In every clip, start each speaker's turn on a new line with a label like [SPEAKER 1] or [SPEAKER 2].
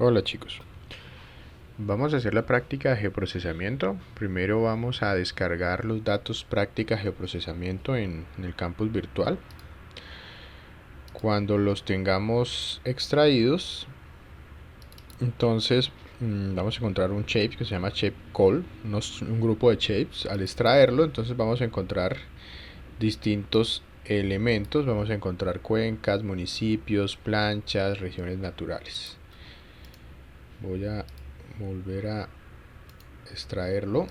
[SPEAKER 1] Hola chicos, vamos a hacer la práctica de geoprocesamiento. Primero vamos a descargar los datos práctica geoprocesamiento en el campus virtual. Cuando los tengamos extraídos, entonces vamos a encontrar un shape que se llama shape call, un grupo de shapes. Al extraerlo, entonces vamos a encontrar distintos elementos. Vamos a encontrar cuencas, municipios, planchas, regiones naturales. Voy a volver a extraerlo.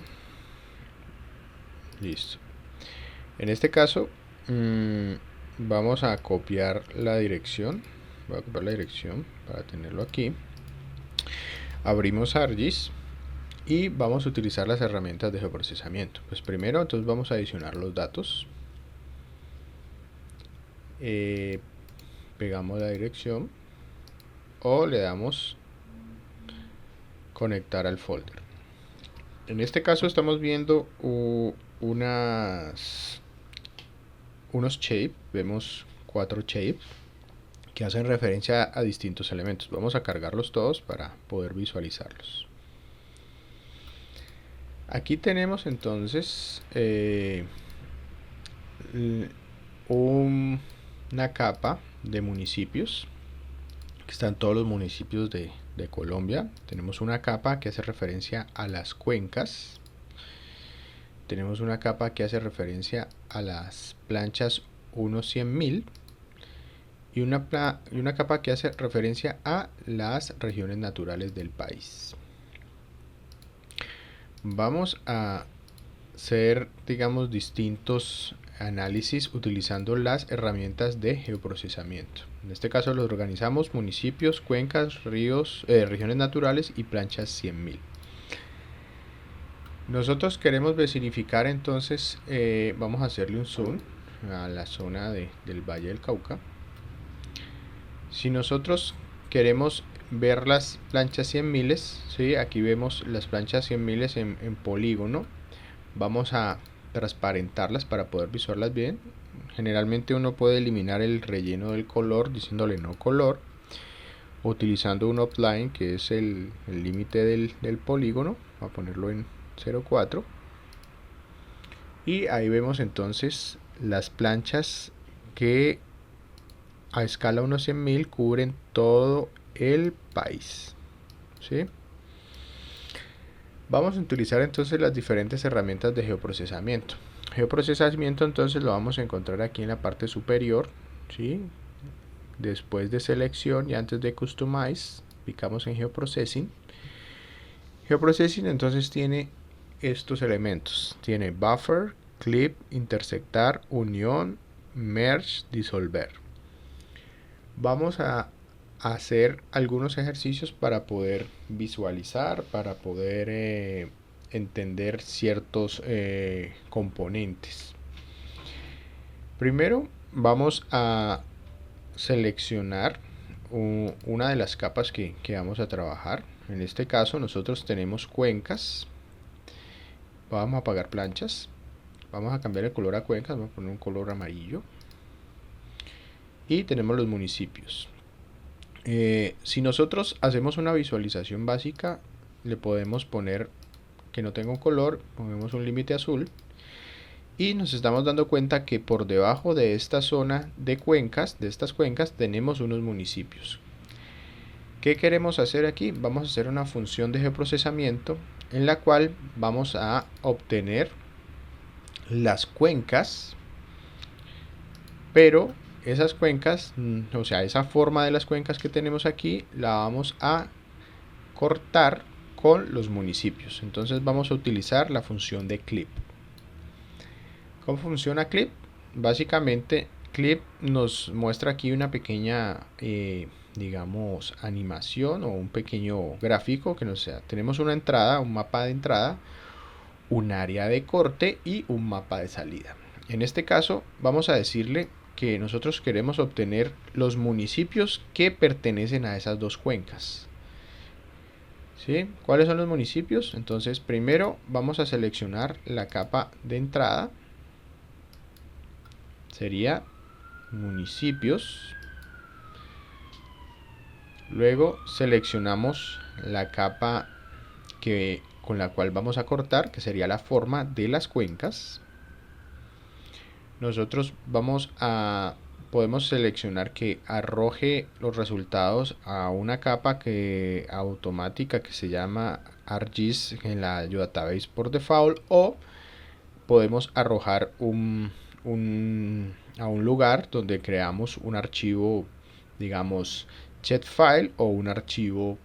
[SPEAKER 1] Listo. En este caso vamos a copiar la dirección. Voy a copiar la dirección para tenerlo aquí. Abrimos ArcGIS y vamos a utilizar las herramientas de geoprocesamiento. Pues primero entonces vamos a adicionar los datos. Pegamos la dirección o le damos conectar al folder. En este caso estamos viendo unos shapes. Vemos 4 shapes que hacen referencia a distintos elementos. Vamos a cargarlos todos para poder visualizarlos. Aquí tenemos entonces una capa de municipios, que están todos los municipios de Colombia. Tenemos una capa que hace referencia a las cuencas. Tenemos una capa que hace referencia a las planchas 1/100.000 y una capa que hace referencia a las regiones naturales del país. Vamos a hacer, digamos, distintos análisis utilizando las herramientas de geoprocesamiento. En este caso los organizamos: municipios, cuencas, ríos, regiones naturales y planchas 100.000. Nosotros queremos verificar, entonces vamos a hacerle un zoom a la zona del Valle del Cauca. Si nosotros queremos ver las planchas 100.000, ¿sí? Aquí vemos las planchas 100.000 en polígono. Vamos a transparentarlas para poder visualizarlas bien. Generalmente uno puede eliminar el relleno del color diciéndole no color, utilizando un offline, que es el límite del polígono. Voy a ponerlo en 0,4 y ahí vemos entonces las planchas que a escala 1/100.000 cubren todo el país, ¿sí? Vamos a utilizar entonces las diferentes herramientas de geoprocesamiento. Geoprocesamiento entonces lo vamos a encontrar aquí en la parte superior, ¿sí? Después de selección y antes de customize, picamos en geoprocessing. Geoprocessing entonces tiene estos elementos: tiene buffer, clip, intersectar, unión, merge, disolver. Vamos a hacer algunos ejercicios para poder visualizar, para poder entender ciertos componentes. Primero vamos a seleccionar una de las capas que vamos a trabajar. En este caso nosotros tenemos cuencas. Vamos a apagar planchas. Vamos a cambiar el color a cuencas. Vamos a poner un color amarillo. Y tenemos los municipios. Si nosotros hacemos una visualización básica, le podemos poner que no tenga un color, ponemos un límite azul, y nos estamos dando cuenta que por debajo de esta zona de cuencas, de estas cuencas, tenemos unos municipios. ¿Qué queremos hacer aquí? Vamos a hacer una función de geoprocesamiento en la cual vamos a obtener las cuencas, pero esas cuencas, o sea, esa forma de las cuencas que tenemos aquí, la vamos a cortar con los municipios. Entonces vamos a utilizar la función de clip. ¿Cómo funciona clip? Básicamente clip nos muestra aquí una pequeña digamos animación o un pequeño gráfico que nos sea. Tenemos una entrada, un mapa de entrada, un área de corte y un mapa de salida. En este caso vamos a decirle que nosotros queremos obtener los municipios que pertenecen a esas dos cuencas, ¿sí? ¿Cuáles son los municipios? Entonces primero vamos a seleccionar la capa de entrada. Sería municipios. Luego seleccionamos la capa con la cual vamos a cortar, que sería la forma de las cuencas. Nosotros podemos seleccionar que arroje los resultados a una capa automática que se llama ArcGIS en la Geodatabase por default, o podemos arrojar a un lugar donde creamos un archivo, digamos Shapefile, o un archivo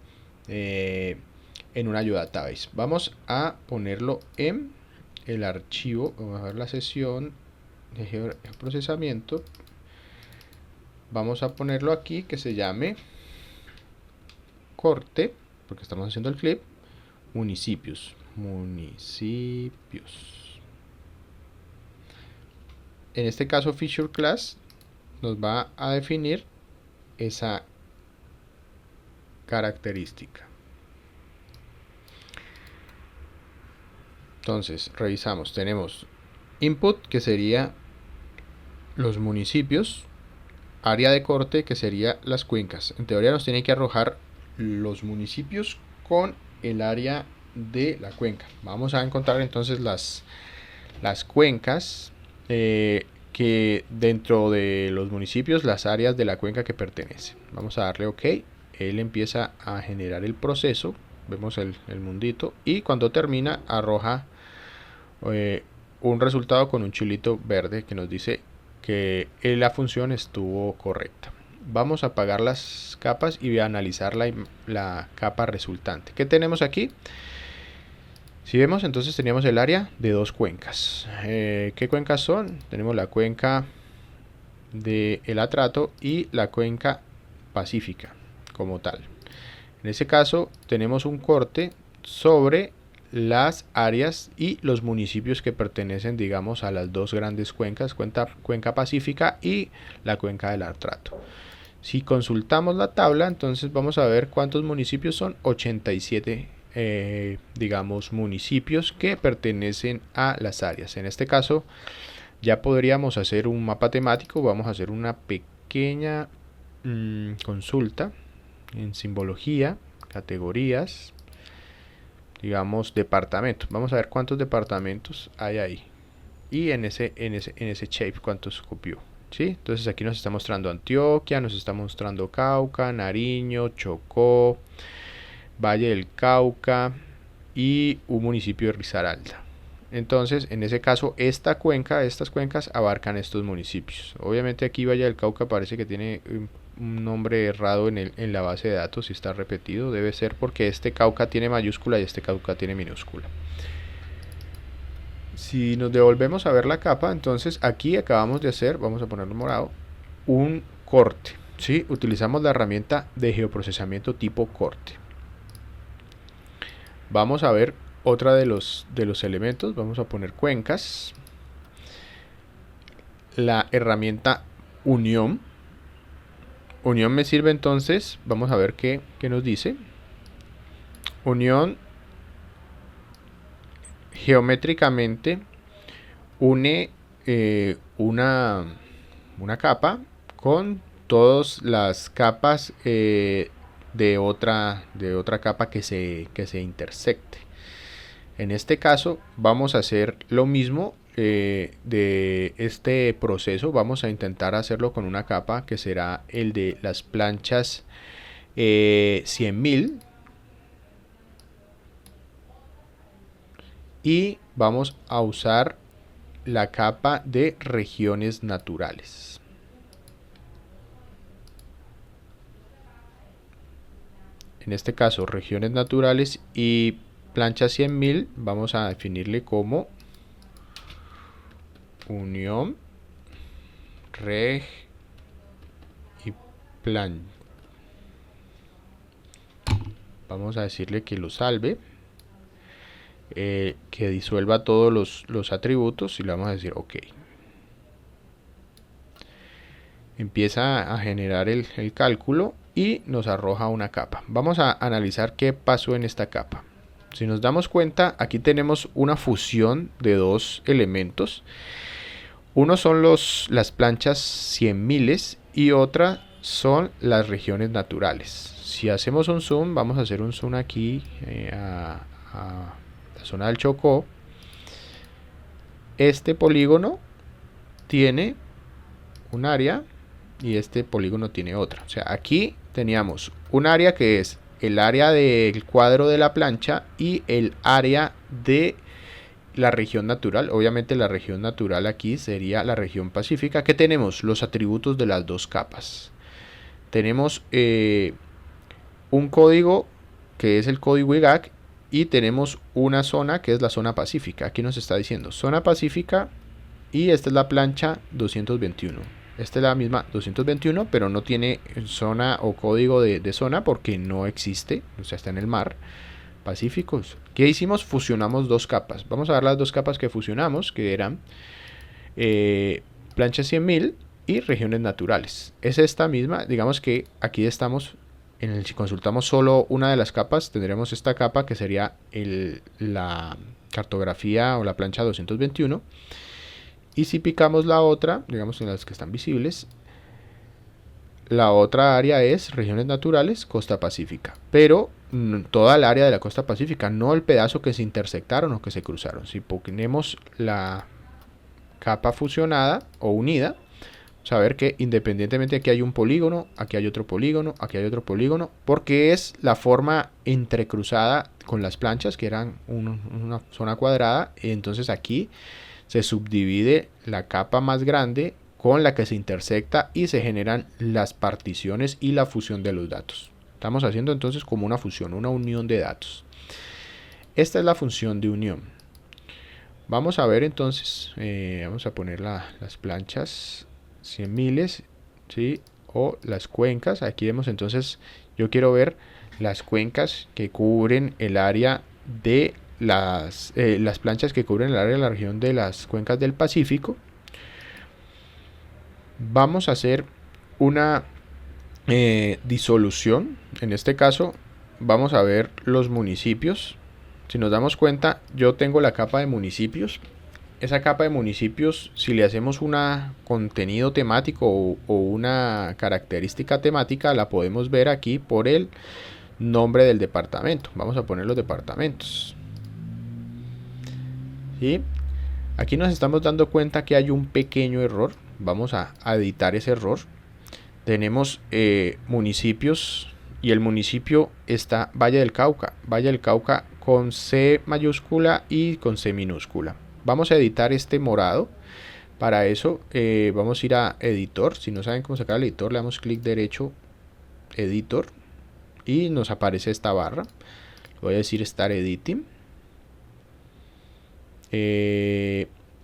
[SPEAKER 1] en una Geodatabase. Vamos a ponerlo en el archivo, vamos a ver la sesión de geoprocesamiento, vamos a ponerlo aquí, que se llame corte, porque estamos haciendo el clip, municipios. En este caso Feature Class nos va a definir esa característica. Entonces revisamos, tenemos input, que sería los municipios, área de corte, que sería las cuencas. En teoría nos tiene que arrojar los municipios con el área de la cuenca. Vamos a encontrar entonces las cuencas, que dentro de los municipios, las áreas de la cuenca que pertenece. Vamos a darle OK. Él empieza a generar el proceso. Vemos el mundito, y cuando termina arroja un resultado con un chulito verde que nos dice que la función estuvo correcta. Vamos a apagar las capas y voy a analizar la capa resultante. ¿Qué tenemos aquí? Si vemos, entonces teníamos el área de dos cuencas. ¿Qué cuencas son? Tenemos la cuenca del Atrato y la cuenca pacífica como tal. En ese caso tenemos un corte sobre las áreas y los municipios que pertenecen, digamos, a las dos grandes cuencas, cuenca pacífica y la cuenca del Atrato. Si consultamos la tabla, entonces vamos a ver cuántos municipios son. 87 digamos, municipios que pertenecen a las áreas. En este caso ya podríamos hacer un mapa temático. Vamos a hacer una pequeña consulta en simbología, categorías, digamos departamentos. Vamos a ver cuántos departamentos hay ahí, y en ese shape cuántos copió. ¿Sí? Entonces aquí nos está mostrando Antioquia, nos está mostrando Cauca, Nariño, Chocó, Valle del Cauca y un municipio de Risaralda. Entonces, en ese caso, estas cuencas abarcan estos municipios. Obviamente aquí Valle del Cauca parece que tiene un nombre errado en la base de datos, si está repetido. Debe ser porque este Cauca tiene mayúscula y este Cauca tiene minúscula. Si nos devolvemos a ver la capa, entonces aquí acabamos de hacer, vamos a ponerlo morado, un corte. ¿Sí? Utilizamos la herramienta de geoprocesamiento tipo corte. Vamos a ver otra de los elementos. Vamos a poner cuencas. La herramienta unión. Unión me sirve entonces. Vamos a ver qué nos dice. Unión geométricamente une una capa con todas las capas de otra capa que se intersecte. En este caso vamos a hacer lo mismo de este proceso. Vamos a intentar hacerlo con una capa que será el de las planchas 100.000, y vamos a usar la capa de regiones naturales. En este caso, regiones naturales y plancha 100.000, vamos a definirle como unión reg y plan. Vamos a decirle que lo salve, que disuelva todos los atributos, y le vamos a decir OK. Empieza a generar el cálculo y nos arroja una capa. Vamos a analizar qué pasó en esta capa. Si nos damos cuenta, aquí tenemos una fusión de dos elementos. Uno son las planchas 100.000 y otra son las regiones naturales. si hacemos un zoom, vamos a hacer un zoom aquí a la zona del Chocó. Este polígono tiene un área y este polígono tiene otra. O sea, aquí teníamos un área que es el área del cuadro de la plancha y el área de la región natural. Obviamente la región natural aquí sería la región pacífica, que tenemos los atributos de las dos capas. Tenemos un código que es el código IGAC y tenemos una zona que es la zona pacífica. Aquí nos está diciendo zona pacífica y esta es la plancha 221. Esta es la misma 221, pero no tiene zona o código de zona porque no existe, o sea, está en el mar Pacífico. ¿Qué hicimos? Fusionamos dos capas. Vamos a ver las dos capas que fusionamos, que eran plancha 100.000 y regiones naturales. Es esta misma, digamos que aquí estamos, si consultamos solo una de las capas, tendremos esta capa que sería la cartografía o la plancha 221. Y si picamos la otra, digamos en las que están visibles, la otra área es regiones naturales, costa pacífica. Pero toda el área de la costa pacífica, no el pedazo que se intersectaron o que se cruzaron. Si ponemos la capa fusionada o unida, saber que independientemente aquí hay un polígono, aquí hay otro polígono, aquí hay otro polígono, porque es la forma entrecruzada con las planchas que eran una zona cuadrada. Y entonces aquí se subdivide la capa más grande con la que se intersecta y se generan las particiones y la fusión de los datos. Estamos haciendo entonces como una fusión, una unión de datos. Esta es la función de unión. Vamos a ver entonces, vamos a poner las planchas 100.000, ¿sí? O las cuencas. Aquí vemos entonces, yo quiero ver las cuencas que cubren el área de las planchas que cubren el área de la región de las cuencas del Pacífico. Vamos a hacer una disolución. En este caso vamos a ver los municipios. Si nos damos cuenta, yo tengo la capa de municipios. Esa capa de municipios, si le hacemos un contenido temático o una característica temática, la podemos ver aquí por el nombre del departamento. Vamos a poner los departamentos. ¿Sí? Aquí nos estamos dando cuenta que hay un pequeño error. Vamos a editar ese error. Tenemos municipios y el municipio está Valle del Cauca. Valle del Cauca con C mayúscula y con C minúscula. Vamos a editar este morado. Para eso vamos a ir a editor. Si no saben cómo sacar el editor, le damos clic derecho, editor, y nos aparece esta barra. Voy a decir Start Editing.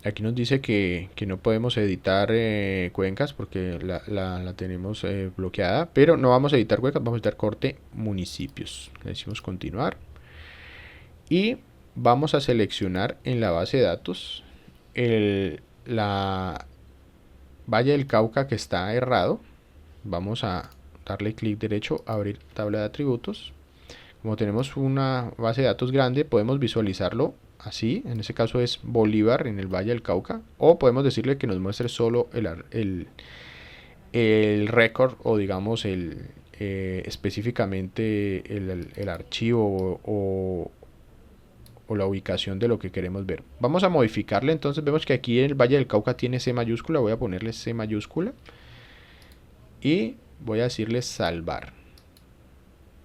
[SPEAKER 1] Aquí nos dice que no podemos editar cuencas porque la tenemos bloqueada, pero no vamos a editar cuencas, vamos a editar corte municipios. Le decimos continuar y vamos a seleccionar en la base de datos la Valle del Cauca que está errado. Vamos a darle clic derecho, abrir tabla de atributos. Como tenemos una base de datos grande, podemos visualizarlo así. En este caso es Bolívar en el Valle del Cauca, o podemos decirle que nos muestre solo el récord, o digamos específicamente el archivo o la ubicación de lo que queremos ver. Vamos a modificarle. Entonces vemos que aquí en el Valle del Cauca tiene C mayúscula. Voy a ponerle C mayúscula y voy a decirle salvar.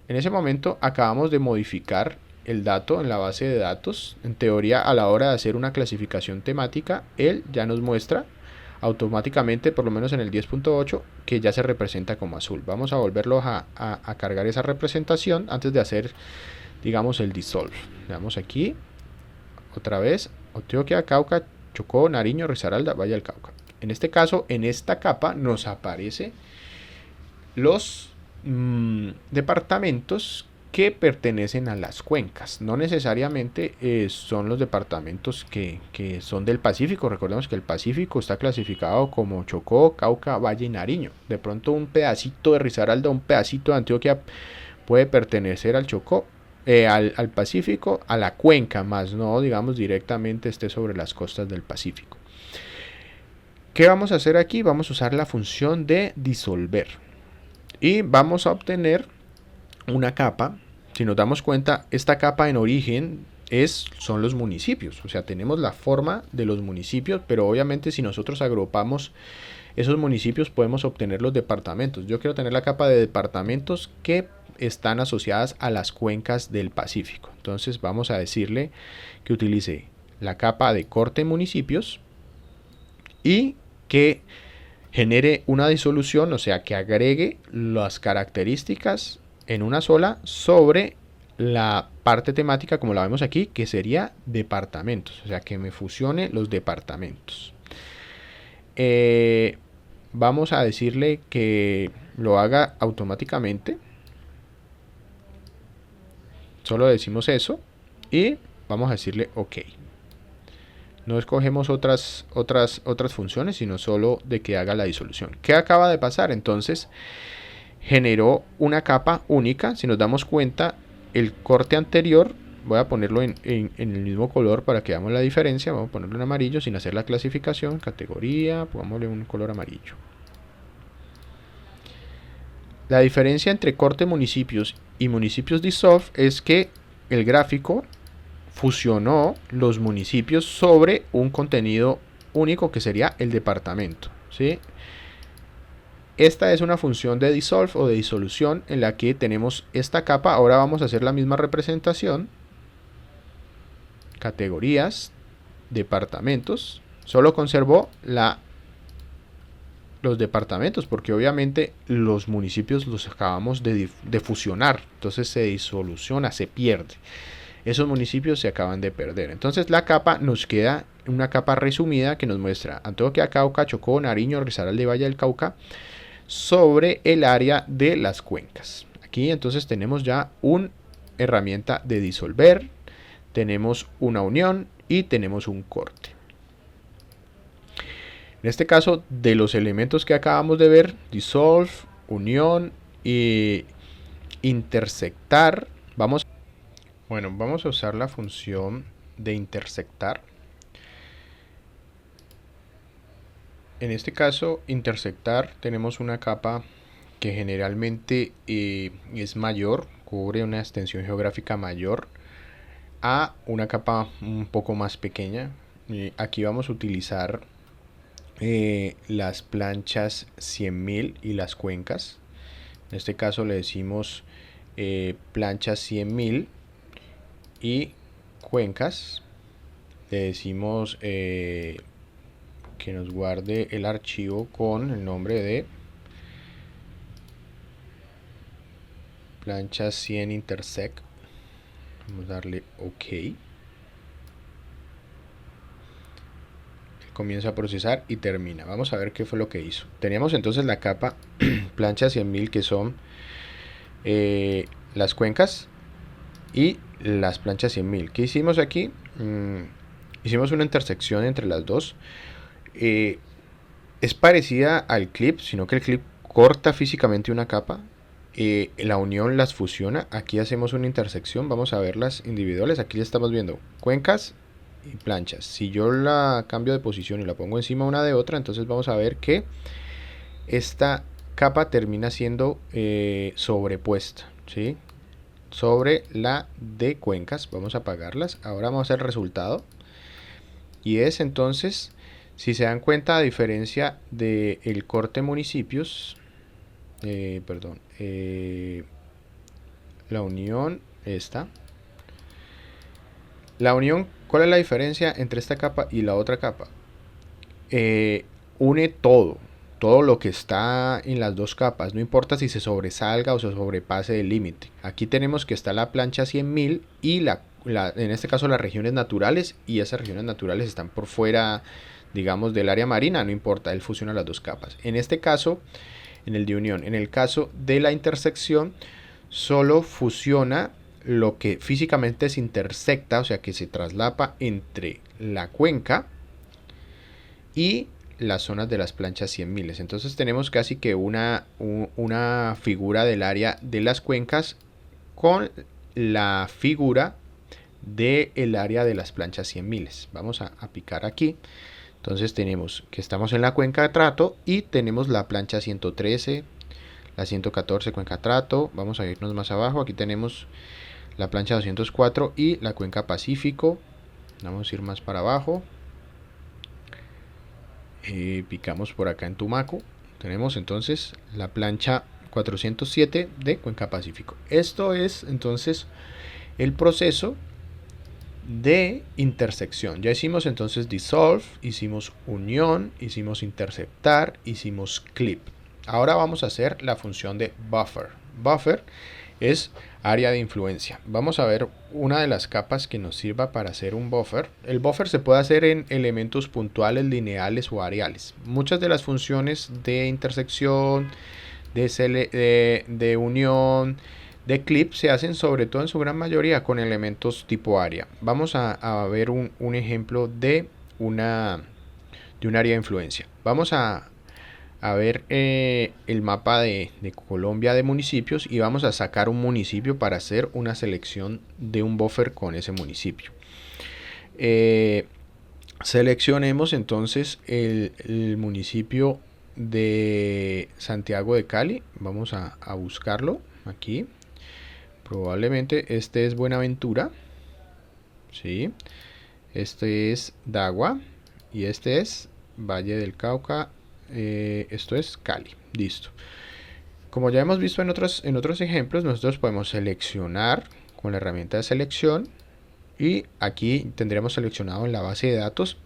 [SPEAKER 1] En ese momento acabamos de modificar el dato en la base de datos. En teoría, a la hora de hacer una clasificación temática, él ya nos muestra automáticamente, por lo menos en el 10.8, que ya se representa como azul. Vamos a volverlo a cargar esa representación antes de hacer, digamos, el dissolve. Le damos aquí otra vez Antioquia, Cauca, Chocó, Nariño, Risaralda, Valle del Cauca. En este caso, en esta capa nos aparece los departamentos que pertenecen a las cuencas. No necesariamente son los departamentos que son del Pacífico. Recordemos que el Pacífico está clasificado como Chocó, Cauca, Valle y Nariño. De pronto un pedacito de Risaralda, un pedacito de Antioquia puede pertenecer al Chocó, al Pacífico, a la cuenca, más no, digamos, directamente esté sobre las costas del Pacífico. ¿Qué vamos a hacer aquí? Vamos a usar la función de disolver y vamos a obtener una capa. Si nos damos cuenta, esta capa en origen son los municipios, o sea, tenemos la forma de los municipios, pero obviamente si nosotros agrupamos esos municipios podemos obtener los departamentos. Yo quiero tener la capa de departamentos que están asociadas a las cuencas del Pacífico. Entonces vamos a decirle que utilice la capa de corte municipios y que genere una disolución, o sea, que agregue las características en una sola sobre la parte temática como la vemos aquí, que sería departamentos, o sea, que me fusione los departamentos. Vamos a decirle que lo haga automáticamente. Solo decimos eso y vamos a decirle OK. No escogemos otras funciones, sino solo de que haga la disolución. ¿Qué acaba de pasar? Entonces generó una capa única. Si nos damos cuenta, el corte anterior, voy a ponerlo en el mismo color para que veamos la diferencia. Vamos a ponerlo en amarillo sin hacer la clasificación. Categoría, pongámosle un color amarillo. La diferencia entre corte municipios y municipios dissolve es que el gráfico fusionó los municipios sobre un contenido único que sería el departamento, ¿sí? Esta es una función de dissolve o de disolución en la que tenemos esta capa. Ahora vamos a hacer la misma representación. Categorías, departamentos. Solo conservó los departamentos porque obviamente los municipios los acabamos de fusionar. Entonces se disoluciona, se pierde. Esos municipios se acaban de perder. Entonces la capa nos queda una capa resumida que nos muestra Antioquia, Cauca, Chocó, Nariño, Risaralda y Valle del Cauca sobre el área de las cuencas. Aquí entonces tenemos ya una herramienta de disolver, tenemos una unión y tenemos un corte. En este caso, de los elementos que acabamos de ver, dissolve, unión y intersectar, vamos a usar la función de intersectar. En este caso, intersectar, tenemos una capa que generalmente es mayor, cubre una extensión geográfica mayor a una capa un poco más pequeña. Aquí vamos a utilizar las planchas 100.000 y las cuencas. En este caso le decimos planchas 100.000 y cuencas. Le decimos que nos guarde el archivo con el nombre de planchas 100 intersect. Vamos a darle OK. Comienza a procesar y termina. Vamos a ver qué fue lo que hizo. Teníamos entonces la capa plancha 100.000 que son las cuencas y las planchas 100.000. ¿Qué hicimos aquí? Hicimos una intersección entre las dos. Es parecida al clip, sino que el clip corta físicamente una capa. La unión las fusiona. Aquí hacemos una intersección. Vamos a verlas individuales. Aquí ya estamos viendo cuencas y planchas. Si yo la cambio de posición y la pongo encima una de otra, entonces vamos a ver que esta capa termina siendo sobrepuesta, ¿sí? Sobre la de cuencas. Vamos a apagarlas. Ahora vamos a hacer el resultado. Y es entonces, si se dan cuenta, a diferencia del corte municipios, la unión esta. La unión, ¿cuál es la diferencia entre esta capa y la otra capa? Une todo lo que está en las dos capas, no importa si se sobresalga o se sobrepase el límite. Aquí tenemos que está la plancha 100.000 y en este caso las regiones naturales, y esas regiones naturales están por fuera, digamos, del área marina, no importa, él fusiona las dos capas. En este caso, en el de unión, en el caso de la intersección, solo fusiona lo que físicamente se intersecta, o sea que se traslapa entre la cuenca y las zonas de las planchas 100.000. Entonces tenemos casi que una figura del área de las cuencas con la figura del área de las planchas 100.000. Vamos a picar aquí. Entonces tenemos que estamos en la cuenca de trato y tenemos la plancha 113, la 114 Cuenca Trato. Vamos a irnos más abajo, aquí tenemos la plancha 204 y la Cuenca Pacífico. Vamos a ir más para abajo, picamos por acá en Tumaco, tenemos entonces la plancha 407 de Cuenca Pacífico. Esto es entonces el proceso de intersección. Ya hicimos entonces dissolve, hicimos unión, hicimos interceptar, hicimos clip. Ahora vamos a hacer la función de buffer. Buffer es área de influencia. Vamos a ver una de las capas que nos sirva para hacer un buffer. El buffer se puede hacer en elementos puntuales, lineales o areales. Muchas de las funciones de intersección, de unión, de clip se hacen sobre todo en su gran mayoría con elementos tipo área. Vamos a ver un ejemplo de un área de influencia. Vamos a ver el mapa de Colombia de municipios y vamos a sacar un municipio para hacer una selección de un buffer con ese municipio. Seleccionemos entonces el municipio de Santiago de Cali. Vamos a buscarlo aquí. Probablemente este es Buenaventura, ¿sí? Este es Dagua y este es Valle del Cauca. Esto es Cali, listo. Como ya hemos visto en otros ejemplos, nosotros podemos seleccionar con la herramienta de selección y aquí tendremos seleccionado en la base de datos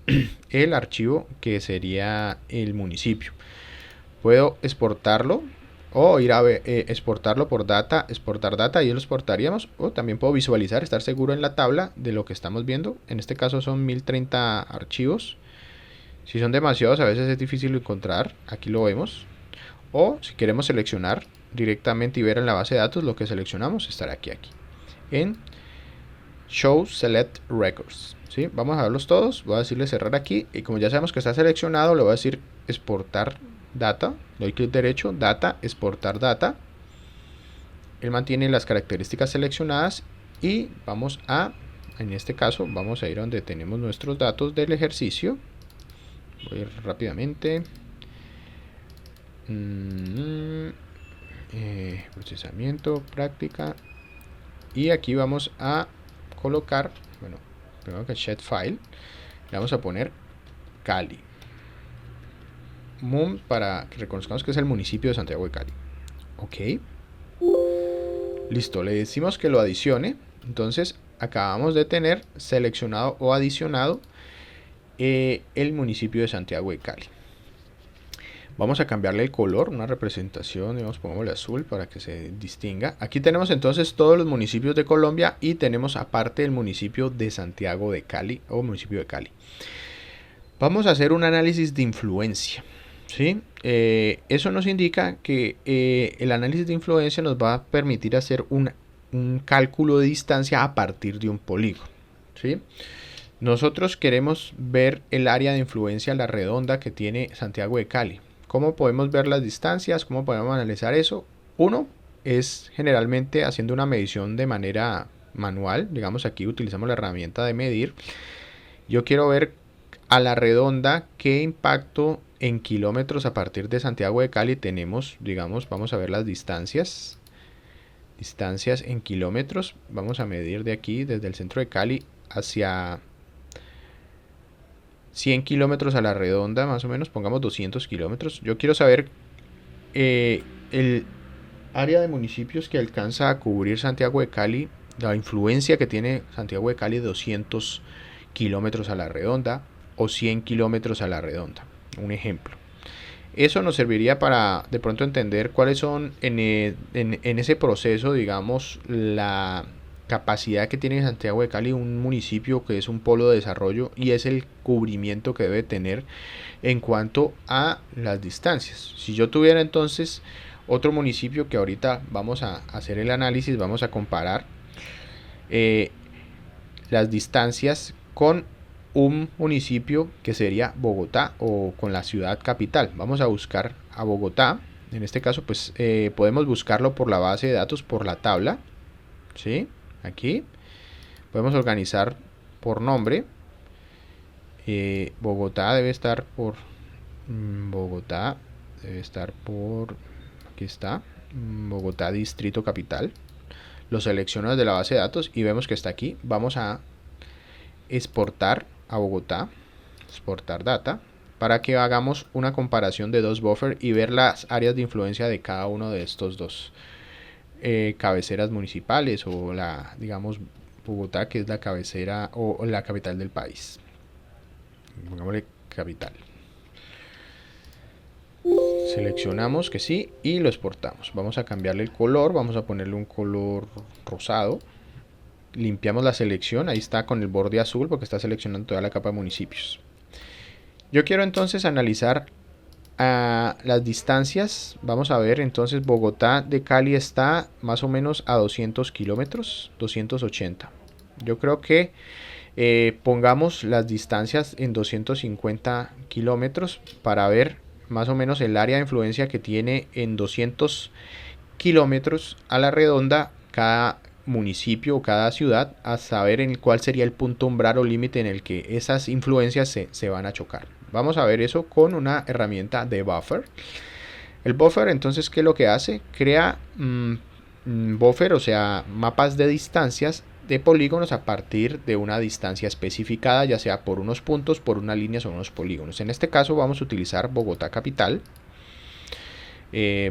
[SPEAKER 1] el archivo que sería el municipio. Puedo exportarlo o ir a exportarlo por data, exportar data y lo exportaríamos, o también puedo visualizar, estar seguro en la tabla de lo que estamos viendo. En este caso son 1030 archivos. Si son demasiados a veces es difícil encontrar, aquí lo vemos. O si queremos seleccionar directamente y ver en la base de datos lo que seleccionamos, estará aquí en Show Select Records, ¿sí? Vamos a verlos todos, voy a decirle cerrar aquí y como ya sabemos que está seleccionado le voy a decir exportar data, le doy clic derecho, data, exportar data. Él mantiene las características seleccionadas y vamos a, en este caso, vamos a ir a donde tenemos nuestros datos del ejercicio. Voy a ir rápidamente. Procesamiento, práctica. Y aquí vamos a colocar, bueno, primero que shed file, le vamos a poner Cali. MUM para que reconozcamos que es el municipio de Santiago de Cali. Ok. Listo, le decimos que lo adicione. Entonces acabamos de tener seleccionado o adicionado el municipio de Santiago de Cali. Vamos a cambiarle el color, una representación, digamos, pongámosle azul para que se distinga. Aquí tenemos entonces todos los municipios de Colombia y tenemos aparte el municipio de Santiago de Cali o municipio de Cali. Vamos a hacer un análisis de influencia, ¿sí? Eso nos indica que el análisis de influencia nos va a permitir hacer un cálculo de distancia a partir de un polígono, ¿sí? Nosotros queremos ver el área de influencia, la redonda que tiene Santiago de Cali. ¿Cómo podemos ver las distancias? ¿Cómo podemos analizar eso? Uno es generalmente haciendo una medición de manera manual. Digamos, aquí utilizamos la herramienta de medir. Yo quiero ver a la redonda qué impacto en kilómetros a partir de Santiago de Cali tenemos. Digamos, vamos a ver las distancias. Distancias en kilómetros. Vamos a medir de aquí, desde el centro de Cali hacia 100 kilómetros a la redonda, más o menos, pongamos 200 kilómetros. Yo quiero saber el área de municipios que alcanza a cubrir Santiago de Cali, la influencia que tiene Santiago de Cali, 200 kilómetros a la redonda o 100 kilómetros a la redonda. Un ejemplo. Eso nos serviría para de pronto entender cuáles son en ese proceso, digamos, la capacidad que tiene Santiago de Cali, un municipio que es un polo de desarrollo, y es el cubrimiento que debe tener en cuanto a las distancias. Si yo tuviera entonces otro municipio que ahorita vamos a hacer el análisis, vamos a comparar las distancias con un municipio que sería Bogotá o con la ciudad capital. Vamos a buscar a Bogotá. En este caso pues podemos buscarlo por la base de datos, por la tabla, ¿sí? Aquí podemos organizar por nombre. Bogotá debe estar por aquí está, Bogotá Distrito Capital. Lo selecciono desde la base de datos y vemos que está aquí. Vamos a exportar a Bogotá, exportar data, para que hagamos una comparación de dos buffers y ver las áreas de influencia de cada uno de estos dos cabeceras municipales, o digamos, Bogotá, que es la cabecera o la capital del país. Pongámosle capital. Seleccionamos que sí y lo exportamos. Vamos a cambiarle el color, vamos a ponerle un color rosado. Limpiamos la selección, ahí está con el borde azul porque está seleccionando toda la capa de municipios. Yo quiero entonces analizar las distancias. Vamos a ver, entonces Bogotá de Cali está más o menos a 200 kilómetros, 280. Yo creo que pongamos las distancias en 250 kilómetros para ver más o menos el área de influencia que tiene en 200 kilómetros a la redonda cada municipio o cada ciudad, a saber en cuál sería el punto umbral o límite en el que esas influencias se van a chocar. Vamos a ver eso con una herramienta de buffer. El buffer, entonces, ¿qué es lo que hace? Crea buffer, o sea, mapas de distancias de polígonos a partir de una distancia especificada, ya sea por unos puntos, por unas líneas o unos polígonos. En este caso vamos a utilizar Bogotá Capital.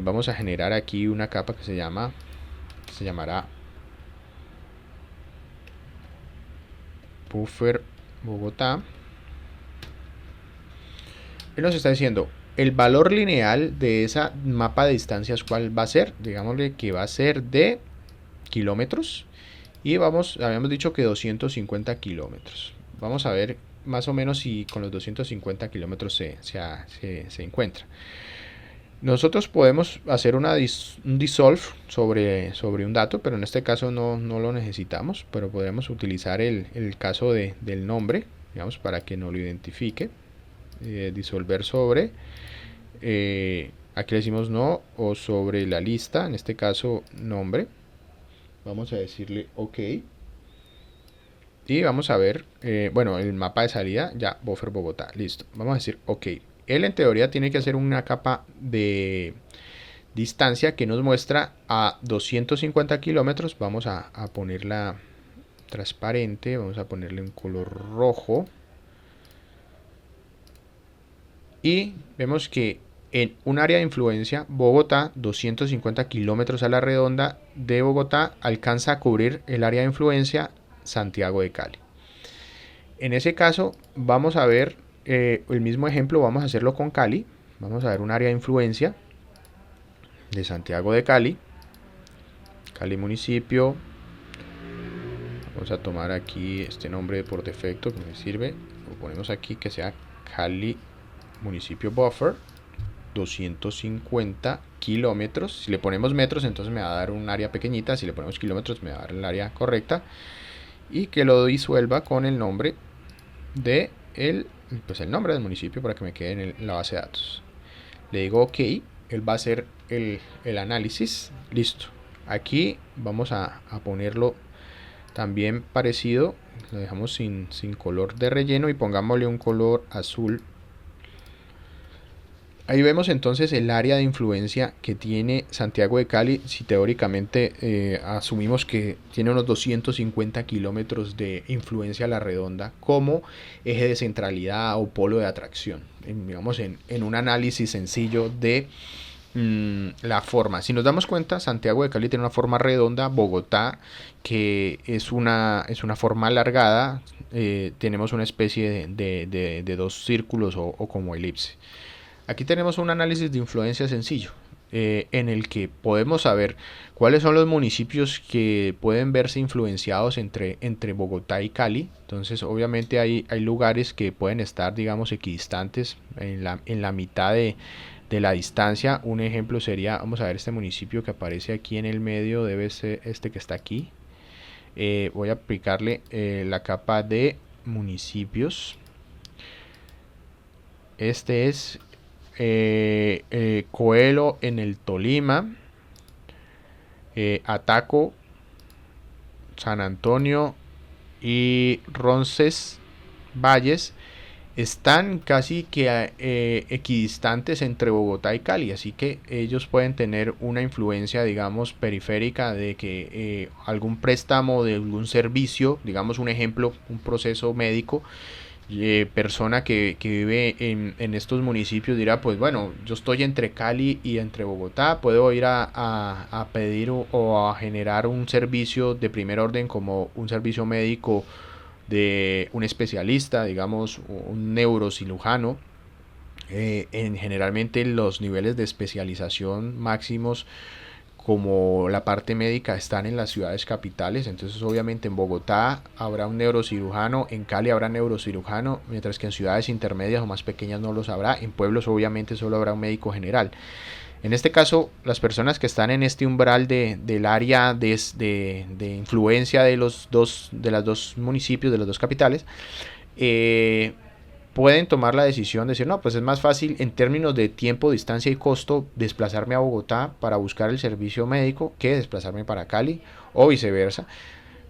[SPEAKER 1] Vamos a generar aquí una capa que se llamará buffer Bogotá. Él nos está diciendo el valor lineal de esa mapa de distancias, cuál va a ser. Digámosle que va a ser de kilómetros. Y habíamos dicho que 250 kilómetros. Vamos a ver más o menos si con los 250 kilómetros se encuentra. Nosotros podemos hacer un dissolve sobre un dato, pero en este caso no lo necesitamos. Pero podemos utilizar el caso del nombre, digamos, para que no lo identifique. Disolver sobre. Aquí le decimos no, o sobre la lista, en este caso nombre. Vamos a decirle OK. Y vamos a ver, bueno, el mapa de salida, ya, buffer Bogotá, listo. Vamos a decir OK. Él en teoría tiene que hacer una capa de distancia que nos muestra a 250 kilómetros. Vamos a ponerla transparente, vamos a ponerle un color rojo. Y vemos que en un área de influencia, Bogotá, 250 kilómetros a la redonda de Bogotá, alcanza a cubrir el área de influencia Santiago de Cali. En ese caso, vamos a ver el mismo ejemplo, vamos a hacerlo con Cali. Vamos a ver un área de influencia de Santiago de Cali. Cali municipio. Vamos a tomar aquí este nombre por defecto que me sirve. Lo ponemos aquí que sea Cali municipio buffer. 250 kilómetros. Si le ponemos metros, entonces me va a dar un área pequeñita. Si le ponemos kilómetros, me va a dar el área correcta. Y que lo disuelva con el nombre de el nombre del municipio para que me quede en la base de datos. Le digo OK. Él va a hacer el análisis. Listo. Aquí vamos a ponerlo también parecido. Lo dejamos sin color de relleno y pongámosle un color azul. Ahí vemos entonces el área de influencia que tiene Santiago de Cali. Si teóricamente asumimos que tiene unos 250 kilómetros de influencia a la redonda como eje de centralidad o polo de atracción, digamos en un análisis sencillo de la forma. Si nos damos cuenta, Santiago de Cali tiene una forma redonda, Bogotá, que es una forma alargada, tenemos una especie de dos círculos o como elipse. Aquí tenemos un análisis de influencia sencillo, en el que podemos saber cuáles son los municipios que pueden verse influenciados entre Bogotá y Cali. Entonces, obviamente hay lugares que pueden estar, digamos, equidistantes en la mitad de la distancia. Un ejemplo sería, vamos a ver este municipio que aparece aquí en el medio, debe ser este que está aquí. Voy a aplicarle la capa de municipios. Este es Coelho en el Tolima, Ataco, San Antonio y Roncesvalles están casi que equidistantes entre Bogotá y Cali, así que ellos pueden tener una influencia, digamos, periférica de que algún préstamo de algún servicio, digamos un ejemplo, un proceso médico, persona que vive en estos municipios dirá, pues bueno, yo estoy entre Cali y entre Bogotá, puedo ir a pedir o a generar un servicio de primer orden como un servicio médico de un especialista, digamos un neurocirujano. Generalmente los niveles de especialización máximos como la parte médica están en las ciudades capitales, entonces obviamente en Bogotá habrá un neurocirujano, en Cali habrá neurocirujano, mientras que en ciudades intermedias o más pequeñas no los habrá, en pueblos obviamente solo habrá un médico general. En este caso, las personas que están en este umbral del área de influencia de los dos municipios, de las dos capitales, eh, pueden tomar la decisión de decir, no, pues es más fácil en términos de tiempo, distancia y costo desplazarme a Bogotá para buscar el servicio médico que desplazarme para Cali o viceversa.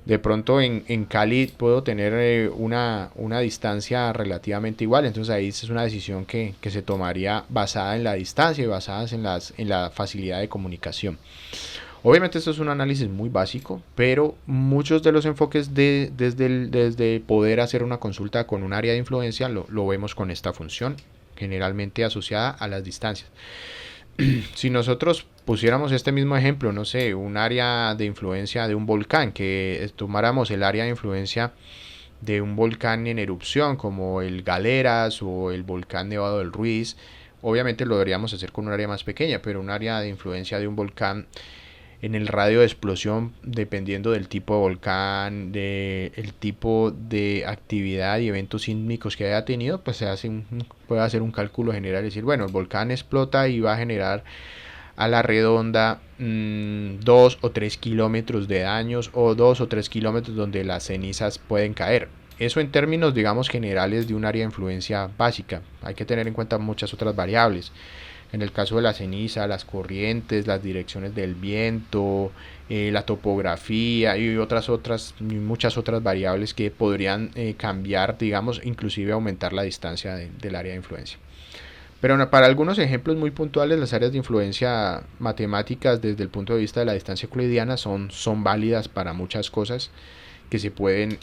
[SPEAKER 1] De pronto en Cali puedo tener una distancia relativamente igual, entonces ahí es una decisión que se tomaría basada en la distancia y basada en la facilidad de comunicación. Obviamente esto es un análisis muy básico, pero muchos de los enfoques desde poder hacer una consulta con un área de influencia lo vemos con esta función, generalmente asociada a las distancias. Si nosotros pusiéramos este mismo ejemplo, no sé, un área de influencia de un volcán, que tomáramos el área de influencia de un volcán en erupción como el Galeras o el volcán Nevado del Ruiz, obviamente lo deberíamos hacer con un área más pequeña, pero un área de influencia de un volcán en el radio de explosión, dependiendo del tipo de volcán, del tipo de actividad y eventos sísmicos que haya tenido, pues puede hacer un cálculo general y decir, bueno, el volcán explota y va a generar a la redonda 2 o 3 kilómetros de daños o 2 o 3 kilómetros donde las cenizas pueden caer. Eso en términos, digamos, generales de un área de influencia básica. Hay que tener en cuenta muchas otras variables. En el caso de la ceniza, las corrientes, las direcciones del viento, la topografía y muchas otras variables que podrían cambiar, digamos, inclusive aumentar la distancia del área de influencia. Pero para algunos ejemplos muy puntuales, las áreas de influencia matemáticas desde el punto de vista de la distancia euclidiana son válidas para muchas cosas que se pueden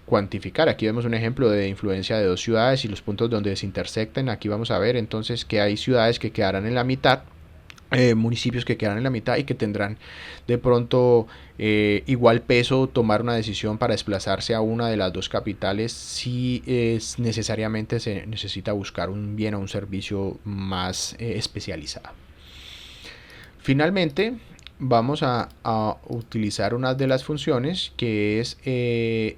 [SPEAKER 1] cuantificar. Aquí vemos un ejemplo de influencia de dos ciudades y los puntos donde se intersectan. Aquí vamos a ver entonces que hay ciudades que quedarán en la mitad, municipios que quedarán en la mitad y que tendrán de pronto igual peso tomar una decisión para desplazarse a una de las dos capitales si necesariamente se necesita buscar un bien o un servicio más especializado. Finalmente, vamos a utilizar una de las funciones que es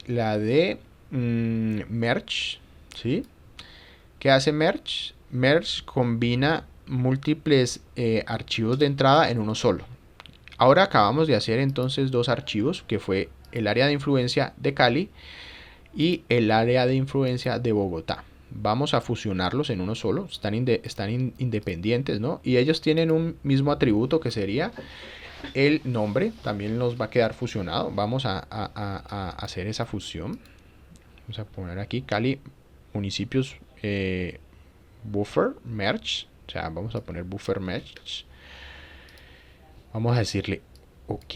[SPEAKER 1] la de merge, ¿sí? ¿Qué hace merge? Merge combina múltiples archivos de entrada en uno solo. Ahora acabamos de hacer entonces dos archivos, que fue el área de influencia de Cali y el área de influencia de Bogotá. Vamos a fusionarlos en uno solo, están independientes, ¿no? Y ellos tienen un mismo atributo que sería el nombre, también nos va a quedar fusionado. Vamos a hacer esa fusión. Vamos a poner aquí Cali, municipios, buffer merge, o sea, vamos a poner buffer merge. Vamos a decirle OK.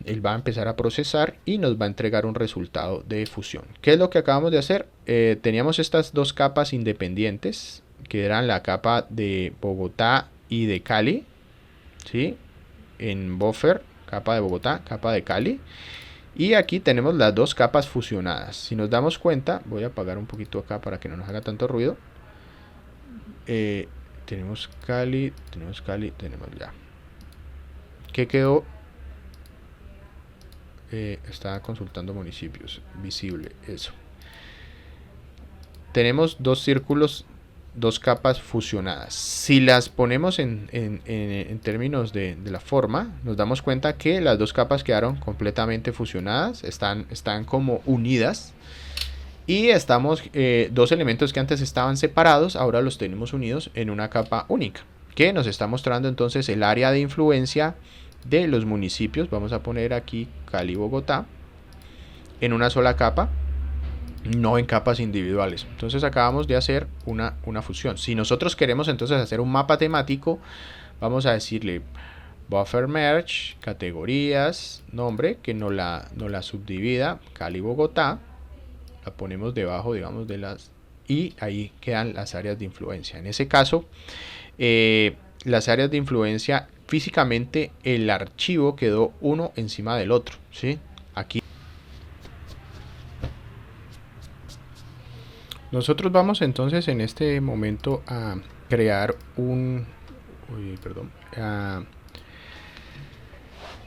[SPEAKER 1] Él va a empezar a procesar y nos va a entregar un resultado de fusión. ¿Qué es lo que acabamos de hacer? Teníamos estas dos capas independientes, que eran la capa de Bogotá y de Cali, ¿sí? En buffer, capa de Bogotá, capa de Cali. Y aquí tenemos las dos capas fusionadas. Si nos damos cuenta, voy a apagar un poquito acá para que no nos haga tanto ruido. Tenemos Cali, tenemos ya. ¿Qué quedó? Está consultando municipios, visible, eso. Tenemos dos círculos, dos capas fusionadas. Si las ponemos en términos de la forma, nos damos cuenta que las dos capas quedaron completamente fusionadas, están como unidas. Y estamos, dos elementos que antes estaban separados, ahora los tenemos unidos en una capa única, que nos está mostrando entonces el área de influencia de los municipios. Vamos a poner aquí Cali, Bogotá, en una sola capa. no en capas individuales. Entonces acabamos de hacer una fusión. Si nosotros queremos entonces hacer un mapa temático, vamos a decirle buffer merge, categorías, nombre, que no la subdivida, Cali Bogotá, la ponemos debajo, digamos, de las, y ahí quedan las áreas de influencia. En ese caso, las áreas de influencia, físicamente el archivo quedó uno encima del otro, ¿sí? Aquí nosotros vamos entonces en este momento a crear a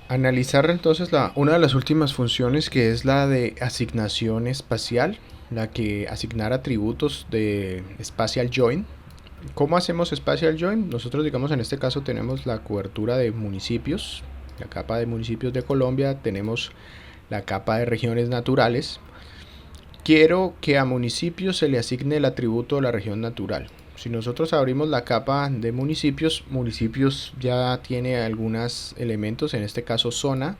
[SPEAKER 1] analizar entonces una de las últimas funciones, que es la de asignación espacial, la que asignar atributos de Spatial Join. ¿Cómo hacemos Spatial Join? Nosotros, digamos, en este caso tenemos la cobertura de municipios, la capa de municipios de Colombia, tenemos la capa de regiones naturales. Quiero que a municipios se le asigne el atributo de la región natural. Si nosotros abrimos la capa de municipios, municipios ya tiene algunos elementos, en este caso zona,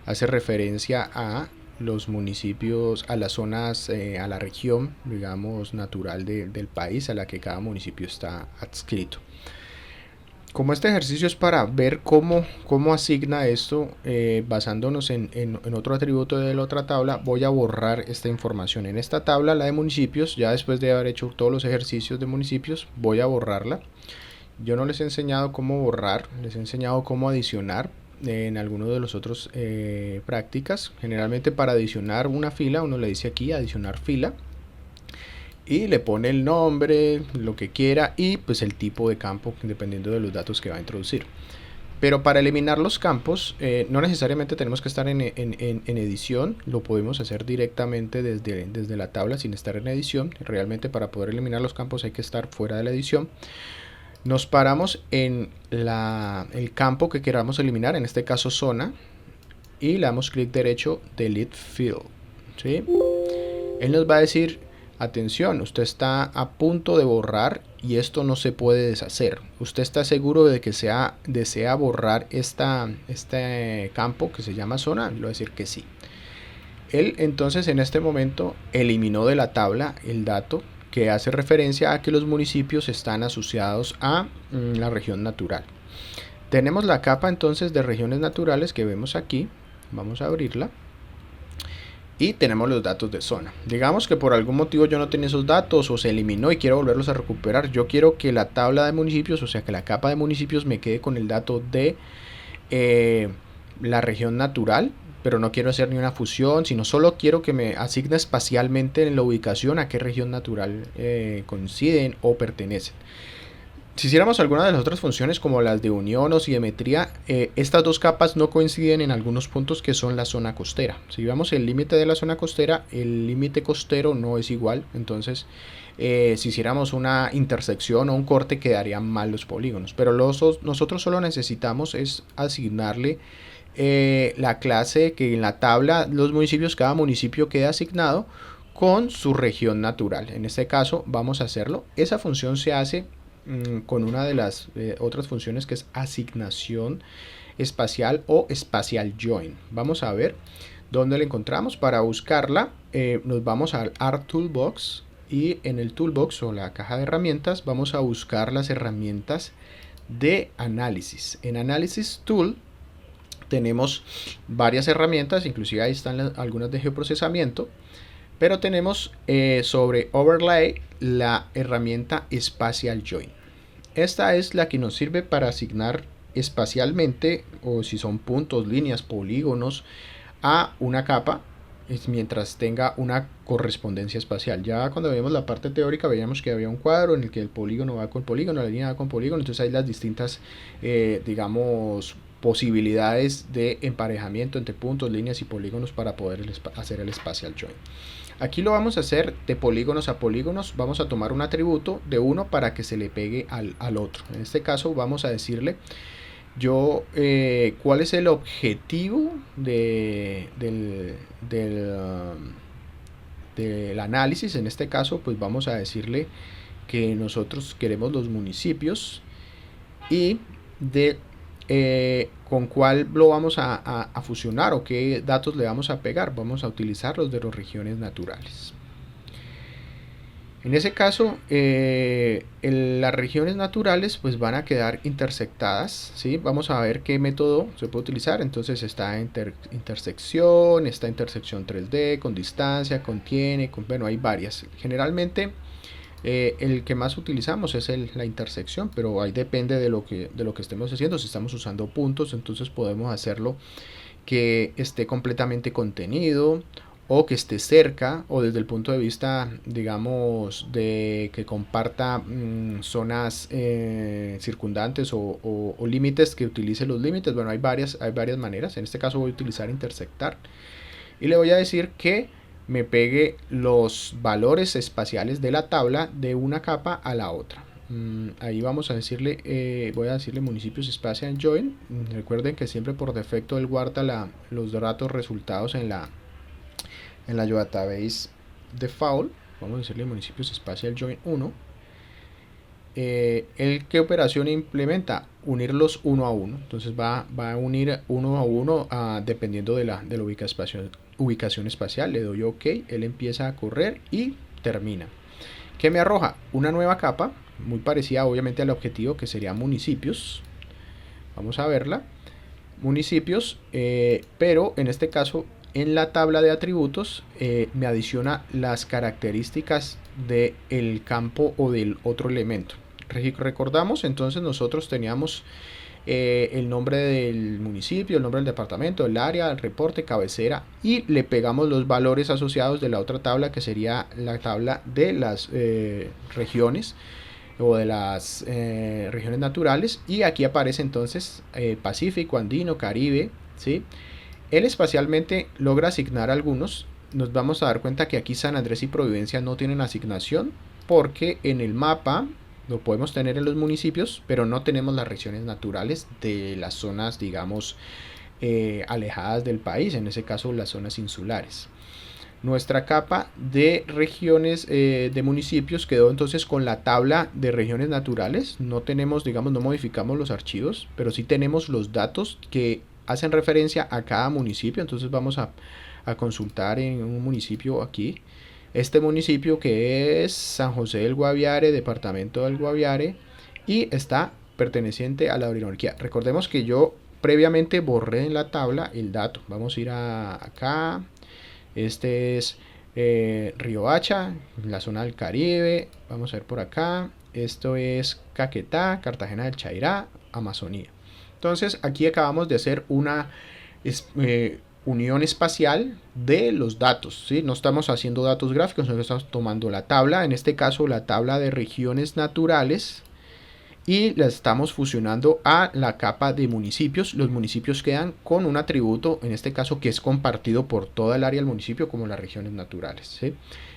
[SPEAKER 1] hace referencia a los municipios, a las zonas, a la región, digamos, natural del país a la que cada municipio está adscrito. Como este ejercicio es para ver cómo asigna esto, basándonos en otro atributo de la otra tabla, voy a borrar esta información. En esta tabla, la de municipios, ya después de haber hecho todos los ejercicios de municipios, voy a borrarla. Yo no les he enseñado cómo borrar, les he enseñado cómo adicionar en algunos de los otros prácticas. Generalmente para adicionar una fila, uno le dice aquí adicionar fila, y le pone el nombre, lo que quiera, y pues el tipo de campo dependiendo de los datos que va a introducir. Pero para eliminar los campos no necesariamente tenemos que estar en edición, lo podemos hacer directamente desde la tabla sin estar en edición. Realmente para poder eliminar los campos hay que estar fuera de la edición. Nos paramos en el campo que queramos eliminar, en este caso zona, y le damos clic derecho, delete field, ¿sí? Él nos va a decir: atención, usted está a punto de borrar y esto no se puede deshacer. ¿Usted está seguro de que desea borrar este campo que se llama zona? Le voy a decir que sí. Él entonces en este momento eliminó de la tabla el dato que hace referencia a que los municipios están asociados a la región natural. Tenemos la capa entonces de regiones naturales que vemos aquí. Vamos a abrirla. Y tenemos los datos de zona. Digamos que por algún motivo yo no tenía esos datos o se eliminó y quiero volverlos a recuperar. Yo quiero que la tabla de municipios, o sea que la capa de municipios, me quede con el dato de la región natural, pero no quiero hacer ni una fusión, sino solo quiero que me asigne espacialmente en la ubicación a qué región natural coinciden o pertenecen. Si hiciéramos alguna de las otras funciones como las de unión o simetría, estas dos capas no coinciden en algunos puntos que son la zona costera. Si vemos el límite de la zona costera, el límite costero no es igual. Entonces, si hiciéramos una intersección o un corte, quedarían mal los polígonos. Pero nosotros solo necesitamos es asignarle la clase que en la tabla los municipios, cada municipio queda asignado con su región natural. En este caso vamos a hacerlo. Esa función se hace con una de las otras funciones, que es asignación espacial o spatial join. Vamos a ver dónde la encontramos. Para buscarla nos vamos al Art Toolbox, y en el Toolbox o la caja de herramientas vamos a buscar las herramientas de análisis. En Analysis Tool tenemos varias herramientas, inclusive ahí están algunas de geoprocesamiento, pero tenemos sobre Overlay la herramienta Spatial Join. Esta es la que nos sirve para asignar espacialmente, o si son puntos, líneas, polígonos, a una capa mientras tenga una correspondencia espacial. Ya cuando vemos la parte teórica veíamos que había un cuadro en el que el polígono va con polígono, la línea va con polígono, entonces hay las distintas digamos posibilidades de emparejamiento entre puntos, líneas y polígonos para poder hacer el spatial join. Aquí lo vamos a hacer de polígonos a polígonos. Vamos a tomar un atributo de uno para que se le pegue al otro. En este caso vamos a decirle cuál es el objetivo del análisis. En este caso pues vamos a decirle que nosotros queremos los municipios y con cuál lo vamos a fusionar o qué datos le vamos a pegar. Vamos a utilizar los de las regiones naturales. En ese caso, las regiones naturales pues van a quedar intersectadas, ¿sí? Vamos a ver qué método se puede utilizar. Entonces está está intersección 3D, con distancia, contiene, bueno, hay varias. Generalmente el que más utilizamos es la intersección, pero ahí depende de lo que estemos haciendo. Si estamos usando puntos, entonces podemos hacerlo que esté completamente contenido o que esté cerca o desde el punto de vista, digamos, de que comparta zonas circundantes o límites, que utilice los límites. Bueno, hay varias maneras. En este caso voy a utilizar intersectar y le voy a decir que me pegue los valores espaciales de la tabla de una capa a la otra. Ahí vamos a decirle, voy a decirle municipios spatial join. Recuerden que siempre por defecto él guarda los datos resultados en la database default. Vamos a decirle municipios spatial join 1. ¿El qué operación implementa? Unirlos uno a uno. Entonces va a unir uno a uno dependiendo de la ubicación espacial. Le doy OK, él empieza a correr y termina. ¿Qué me arroja? Una nueva capa, muy parecida obviamente al objetivo, que sería municipios. Vamos a verla. Municipios, pero en este caso en la tabla de atributos me adiciona las características del campo o del otro elemento. Recordamos, entonces nosotros teníamos el nombre del municipio, el nombre del departamento, el área, el reporte, cabecera, y le pegamos los valores asociados de la otra tabla, que sería la tabla de las regiones o de las regiones naturales, y aquí aparece entonces Pacífico, Andino, Caribe, ¿sí? Él espacialmente logra asignar algunos. Nos vamos a dar cuenta que aquí San Andrés y Providencia no tienen asignación, porque en el mapa lo podemos tener en los municipios, pero no tenemos las regiones naturales de las zonas, digamos, alejadas del país, en ese caso las zonas insulares. Nuestra capa de regiones de municipios quedó entonces con la tabla de regiones naturales. No tenemos, digamos, no modificamos los archivos, pero sí tenemos los datos que hacen referencia a cada municipio. Entonces vamos a consultar en un municipio aquí. Este municipio, que es San José del Guaviare, departamento del Guaviare, y está perteneciente a la Orinoquía. Recordemos que yo previamente borré en la tabla el dato. Vamos a ir acá. Este es Riohacha, la zona del Caribe. Vamos a ver por acá. Esto es Caquetá, Cartagena del Chairá, Amazonía. Entonces aquí acabamos de hacer una unión espacial de los datos, ¿sí? No estamos haciendo datos gráficos, sino que estamos tomando la tabla, en este caso la tabla de regiones naturales, y la estamos fusionando a la capa de municipios. Los municipios quedan con un atributo, en este caso, que es compartido por toda el área del municipio, como las regiones naturales, ¿sí?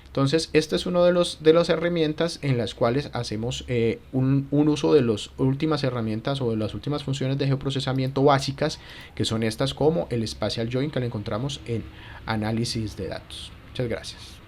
[SPEAKER 1] Entonces, este es uno de las herramientas en las cuales hacemos un uso de las últimas herramientas o de las últimas funciones de geoprocesamiento básicas, que son estas, como el Spatial Join, que lo encontramos en análisis de datos. Muchas gracias.